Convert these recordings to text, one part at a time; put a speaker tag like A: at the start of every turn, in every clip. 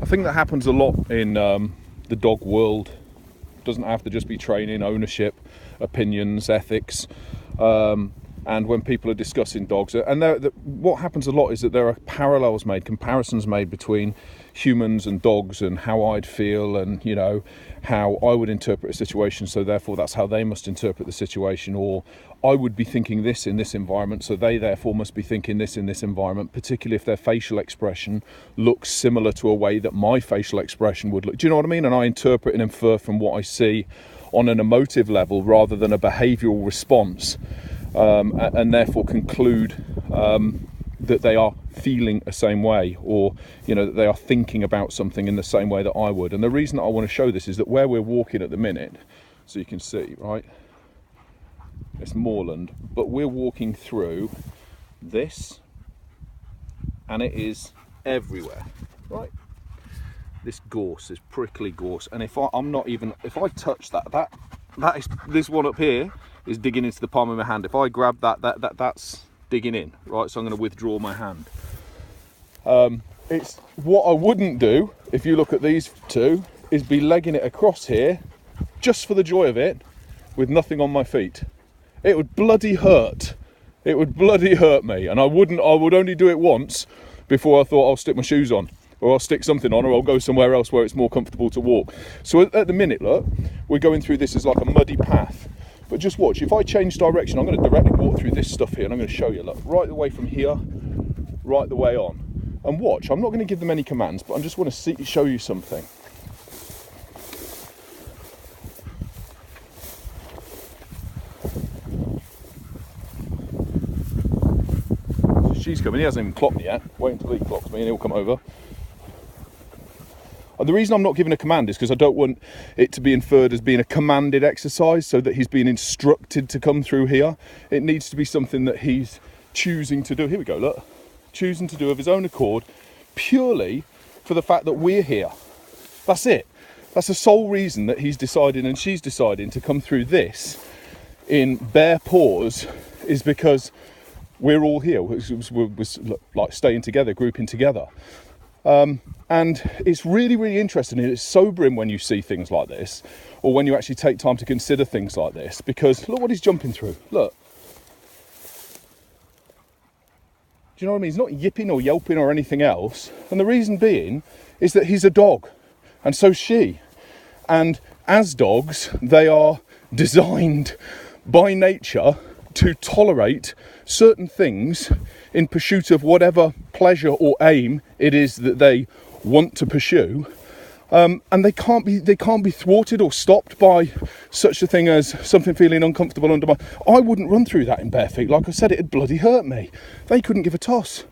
A: think that happens a lot in the dog world. It doesn't have to just be training, ownership, opinions, ethics. And when people are discussing dogs, and what happens a lot is that there are parallels made, comparisons made between humans and dogs, and how I'd feel, and how I would interpret a situation, so therefore that's how they must interpret the situation, or I would be thinking this in this environment, so they therefore must be thinking this in this environment, particularly if their facial expression looks similar to a way that my facial expression would look. Do you know what I mean? And I interpret and infer from what I see on an emotive level rather than a behavioural response. And therefore conclude that they are feeling the same way, or that they are thinking about something in the same way that I would. And the reason that I want to show this is that where we're walking at the minute, so you can see, right, it's moorland, but we're walking through this, and it is everywhere, right? This gorse is prickly gorse, and if I touch that is, this one up here is digging into the palm of my hand. If I grab that's digging in, right? So I'm going to withdraw my hand. It's what I wouldn't do, if you look at these two, is be legging it across here just for the joy of it with nothing on my feet. It would bloody hurt. It would bloody hurt me, and I would only do it once before I thought I'll stick my shoes on, or I'll stick something on, or I'll go somewhere else where it's more comfortable to walk. So at the minute, look, we're going through this as like a muddy path. But just watch, if I change direction, I'm going to directly walk through this stuff here, and I'm going to show you, look, right the way from here, right the way on. And watch, I'm not going to give them any commands, but I just want to show you something. She's coming, he hasn't even clocked me yet. Wait until he clocks me and he'll come over. And the reason I'm not giving a command is because I don't want it to be inferred as being a commanded exercise, so that he's being instructed to come through here. It needs to be something that he's choosing to do. Here we go, look. Choosing to do of his own accord, purely for the fact that we're here. That's it. That's the sole reason that he's decided and she's deciding to come through this in bare paws, is because we're all here. We're like staying together, grouping together. And it's really, really interesting, and it's sobering when you see things like this, or when you actually take time to consider things like this, because look what he's jumping through. Look. Do you know what I mean? He's not yipping or yelping or anything else. And the reason being is that he's a dog, and so's she. And as dogs, they are designed by nature to tolerate certain things in pursuit of whatever pleasure or aim it is that they want to pursue, and they can't be thwarted or stopped by such a thing as something feeling uncomfortable under my. I wouldn't run through that in bare feet. Like I said, it'd bloody hurt me. They couldn't give a toss,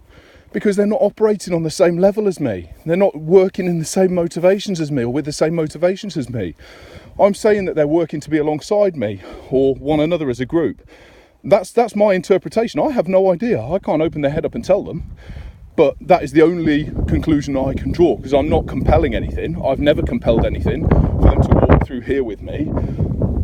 A: because they're not operating on the same level as me. They're not working in the same motivations as me, or with the same motivations as me. I'm saying that they're working to be alongside me or one another as a group. That's my interpretation. I have no idea. I can't open their head up and tell them. But that is the only conclusion I can draw, because I'm not compelling anything. I've never compelled anything for them to walk through here with me.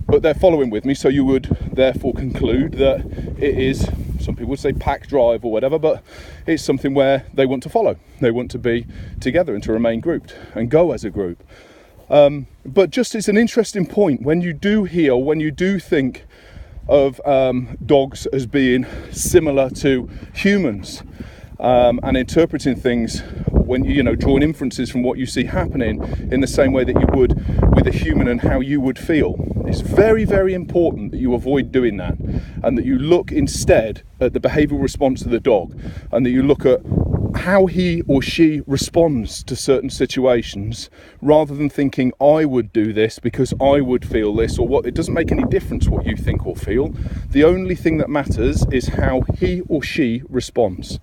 A: But they're following with me, so you would therefore conclude that it is, some people would say pack drive or whatever, but it's something where they want to follow. They want to be together and to remain grouped and go as a group. But just it's an interesting point when you do hear, when you do think of dogs as being similar to humans, and interpreting things, when drawing inferences from what you see happening in the same way that you would with a human and how you would feel. It's very, very important that you avoid doing that, and that you look instead at the behavioural response of the dog, and that you look at how he or she responds to certain situations, rather than thinking I would do this because I would feel this, or what. It doesn't make any difference what you think or feel. The only thing that matters is how he or she responds.